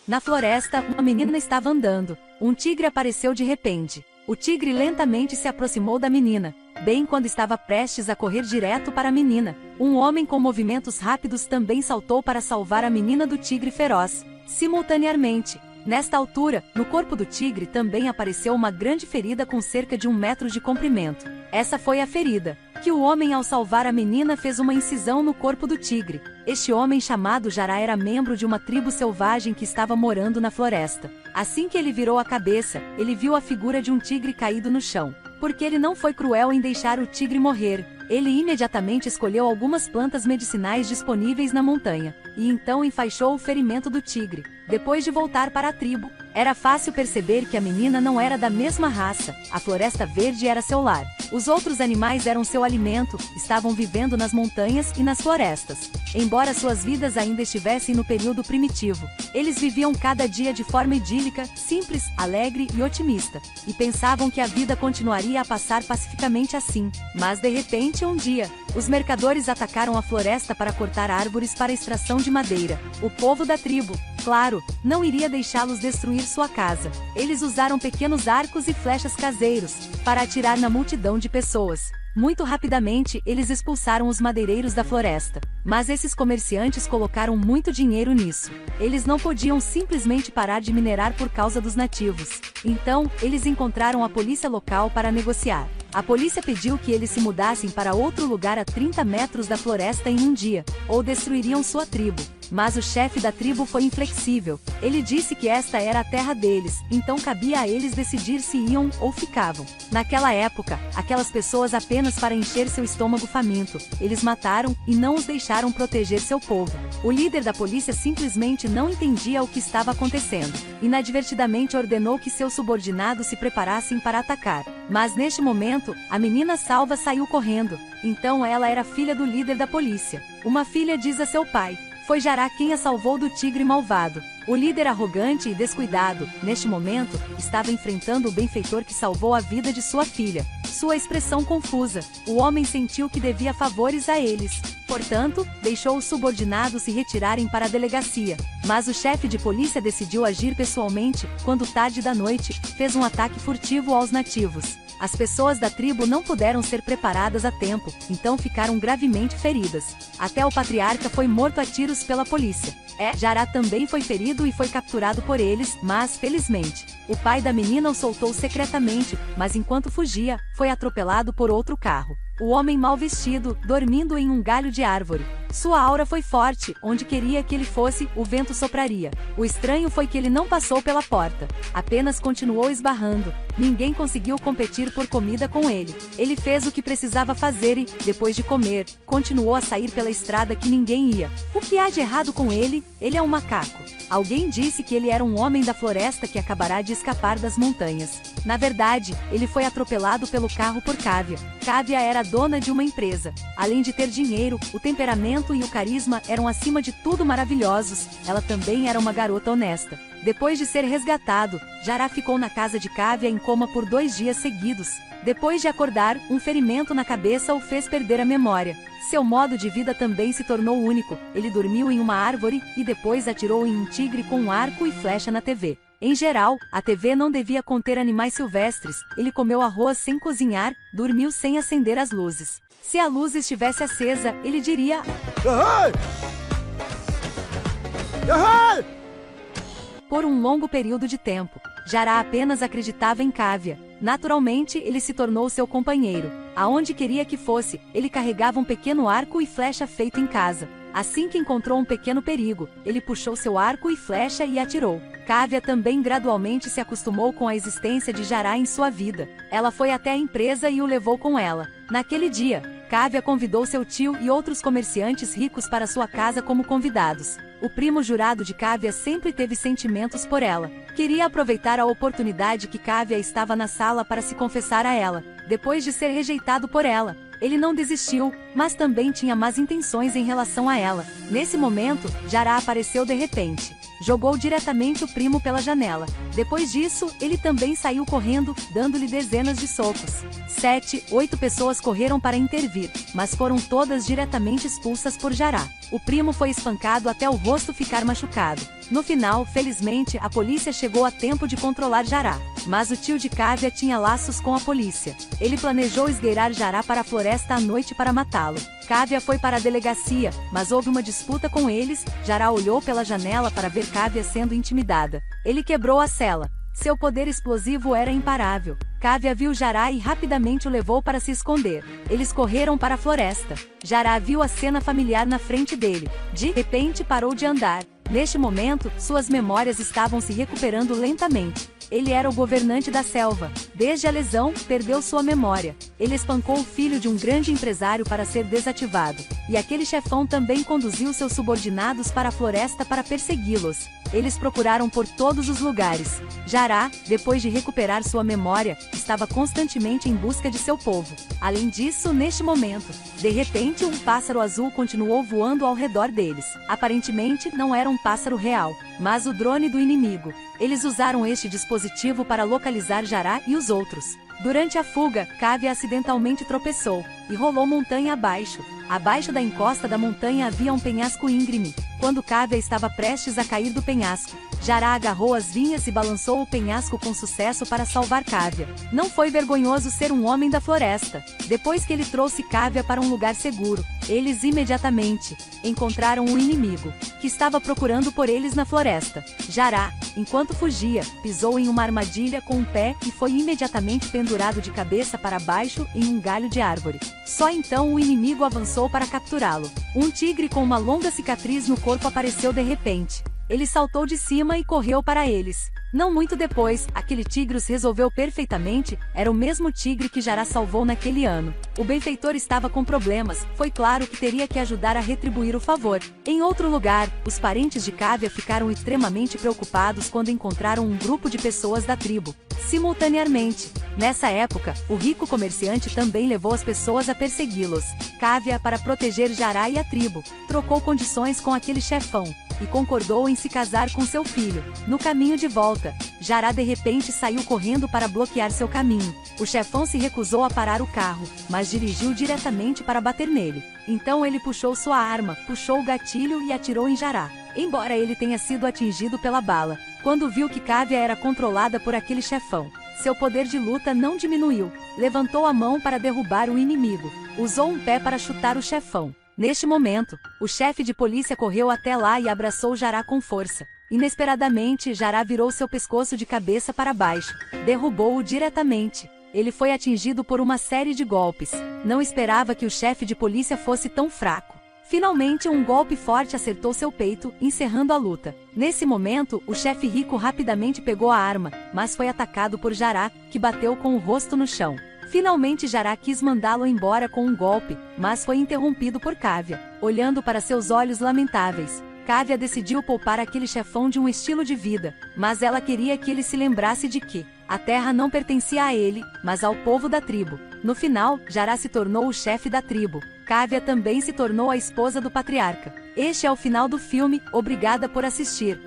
Na floresta, uma menina estava andando. Um tigre apareceu de repente. O tigre lentamente se aproximou da menina. Bem quando estava prestes a correr direto para a menina, um homem com movimentos rápidos também saltou para salvar a menina do tigre feroz. Simultaneamente, nesta altura, no corpo do tigre também apareceu uma grande ferida com cerca de 1 metro de comprimento. Essa foi a ferida que o homem, ao salvar a menina, fez uma incisão no corpo do tigre. Este homem chamado Jará era membro de uma tribo selvagem que estava morando na floresta. Assim que ele virou a cabeça, ele viu a figura de um tigre caído no chão. Porque ele não foi cruel em deixar o tigre morrer, ele imediatamente escolheu algumas plantas medicinais disponíveis na montanha, e então enfaixou o ferimento do tigre. Depois de voltar para a tribo, era fácil perceber que a menina não era da mesma raça, a floresta verde era seu lar. Os outros animais eram seu alimento, estavam vivendo nas montanhas e nas florestas. Embora suas vidas ainda estivessem no período primitivo, eles viviam cada dia de forma idílica, simples, alegre e otimista, e pensavam que a vida continuaria a passar pacificamente assim. Mas de repente, um dia, os mercadores atacaram a floresta para cortar árvores para extração de madeira. O povo da tribo, claro, não iria deixá-los destruir sua casa. Eles usaram pequenos arcos e flechas caseiros para atirar na multidão de pessoas. Muito rapidamente, eles expulsaram os madeireiros da floresta. Mas esses comerciantes colocaram muito dinheiro nisso. Eles não podiam simplesmente parar de minerar por causa dos nativos. Então, eles encontraram a polícia local para negociar. A polícia pediu que eles se mudassem para outro lugar a 30 metros da floresta em um dia, ou destruiriam sua tribo. Mas o chefe da tribo foi inflexível. Ele disse que esta era a terra deles, então cabia a eles decidir se iam ou ficavam. Naquela época, aquelas pessoas apenas para encher seu estômago faminto, eles mataram e não os deixaram proteger seu povo. O líder da polícia simplesmente não entendia o que estava acontecendo. Inadvertidamente ordenou que seus subordinados se preparassem para atacar. Mas neste momento, a menina salva saiu correndo. Então ela era filha do líder da polícia. Uma filha diz a seu pai: "Foi Jará quem a salvou do tigre malvado." O líder arrogante e descuidado, neste momento, estava enfrentando o benfeitor que salvou a vida de sua filha. Sua expressão confusa, o homem sentiu que devia favores a eles. Portanto, deixou os subordinados se retirarem para a delegacia. Mas o chefe de polícia decidiu agir pessoalmente, quando tarde da noite, fez um ataque furtivo aos nativos. As pessoas da tribo não puderam ser preparadas a tempo, então ficaram gravemente feridas. Até o patriarca foi morto a tiros pela polícia. Jará também foi ferido e foi capturado por eles, mas, felizmente, o pai da menina o soltou secretamente, mas enquanto fugia, foi atropelado por outro carro. O homem mal vestido, dormindo em um galho de árvore. Sua aura foi forte, onde queria que ele fosse, o vento sopraria. O estranho foi que ele não passou pela porta, apenas continuou esbarrando. Ninguém conseguiu competir por comida com ele. Ele fez o que precisava fazer e, depois de comer, continuou a sair pela estrada que ninguém ia. O que há de errado com ele? Ele é um macaco. Alguém disse que ele era um homem da floresta que acabará de escapar das montanhas. Na verdade, ele foi atropelado pelo carro por Kávia. Kávia era dona de uma empresa. Além de ter dinheiro, o temperamento e o carisma eram acima de tudo maravilhosos. Ela também era uma garota honesta. Depois de ser resgatado, Jará ficou na casa de Kávia em coma por 2 dias seguidos. Depois de acordar, um ferimento na cabeça o fez perder a memória. Seu modo de vida também se tornou único. Ele dormiu em uma árvore e depois atirou em um tigre com um arco e flecha na TV. Em geral, a TV não devia conter animais silvestres. Ele comeu arroz sem cozinhar, dormiu sem acender as luzes. Se a luz estivesse acesa, ele diria: "Ahai! Ahai!" Por um longo período de tempo, Jará apenas acreditava em Kávia. Naturalmente, ele se tornou seu companheiro. Aonde queria que fosse, ele carregava um pequeno arco e flecha feito em casa. Assim que encontrou um pequeno perigo, ele puxou seu arco e flecha e atirou. Kávia também gradualmente se acostumou com a existência de Jará em sua vida. Ela foi até a empresa e o levou com ela. Naquele dia, Kávia convidou seu tio e outros comerciantes ricos para sua casa como convidados. O primo jurado de Kávia sempre teve sentimentos por ela. Queria aproveitar a oportunidade que Kávia estava na sala para se confessar a ela. Depois de ser rejeitado por ela, ele não desistiu. mas também tinha más intenções em relação a ela. Nesse momento, Jará apareceu de repente. Jogou diretamente o primo pela janela. Depois disso, ele também saiu correndo, dando-lhe dezenas de socos. 7, 8 pessoas correram para intervir, mas foram todas diretamente expulsas por Jará. O primo foi espancado até o rosto ficar machucado. No final, felizmente, a polícia chegou a tempo de controlar Jará. Mas o tio de Kavya tinha laços com a polícia. Ele planejou esgueirar Jará para a floresta à noite para matá-lo. Kavya foi para a delegacia, mas houve uma disputa com eles. Jará olhou pela janela para ver Kavya sendo intimidada. Ele quebrou a cela. Seu poder explosivo era imparável. Kavya viu Jará e rapidamente o levou para se esconder. Eles correram para a floresta. Jará viu a cena familiar na frente dele. De repente parou de andar. Neste momento, suas memórias estavam se recuperando lentamente. Ele era o governante da selva. Desde a lesão, perdeu sua memória. Ele espancou o filho de um grande empresário para ser desativado. E aquele chefão também conduziu seus subordinados para a floresta para persegui-los. Eles procuraram por todos os lugares. Jará, depois de recuperar sua memória, estava constantemente em busca de seu povo. Além disso, neste momento, de repente um pássaro azul continuou voando ao redor deles. Aparentemente, não era um pássaro real, mas o drone do inimigo. Eles usaram este dispositivo para localizar Jará e os outros. Durante a fuga, Kavya acidentalmente tropeçou e rolou montanha abaixo. Abaixo da encosta da montanha havia um penhasco íngreme. Quando Kavya estava prestes a cair do penhasco, Jará agarrou as vinhas e balançou o penhasco com sucesso para salvar Kavya. Não foi vergonhoso ser um homem da floresta. Depois que ele trouxe Kavya para um lugar seguro, eles imediatamente encontraram o inimigo, que estava procurando por eles na floresta. Jará, enquanto fugia, pisou em uma armadilha com um pé e foi imediatamente pendurado de cabeça para baixo em um galho de árvore. Só então o inimigo avançou para capturá-lo. Um tigre com uma longa cicatriz no corpo apareceu de repente. Ele saltou de cima e correu para eles. Não muito depois, aquele tigre os resolveu perfeitamente. Era o mesmo tigre que Jará salvou naquele ano. O benfeitor estava com problemas, foi claro que teria que ajudar a retribuir o favor. Em outro lugar, os parentes de Kavya ficaram extremamente preocupados quando encontraram um grupo de pessoas da tribo. Simultaneamente, nessa época, o rico comerciante também levou as pessoas a persegui-los. Kavya, para proteger Jará e a tribo, trocou condições com aquele chefão e concordou em se casar com seu filho. No caminho de volta, Jará de repente saiu correndo para bloquear seu caminho. O chefão se recusou a parar o carro, mas dirigiu diretamente para bater nele. Então ele puxou sua arma, puxou o gatilho e atirou em Jará. Embora ele tenha sido atingido pela bala, quando viu que Kavya era controlada por aquele chefão, seu poder de luta não diminuiu. Levantou a mão para derrubar o inimigo. Usou um pé para chutar o chefão. Neste momento, o chefe de polícia correu até lá e abraçou Jará com força. Inesperadamente, Jará virou seu pescoço de cabeça para baixo. Derrubou-o diretamente. Ele foi atingido por uma série de golpes. Não esperava que o chefe de polícia fosse tão fraco. Finalmente, um golpe forte acertou seu peito, encerrando a luta. Nesse momento, o chefe rico rapidamente pegou a arma, mas foi atacado por Jará, que bateu com o rosto no chão. Finalmente Jará quis mandá-lo embora com um golpe, mas foi interrompido por Kavya. Olhando para seus olhos lamentáveis, Kavya decidiu poupar aquele chefão de um estilo de vida, mas ela queria que ele se lembrasse de que a terra não pertencia a ele, mas ao povo da tribo. No final, Jará se tornou o chefe da tribo. Kavya também se tornou a esposa do patriarca. Este é o final do filme. Obrigada por assistir.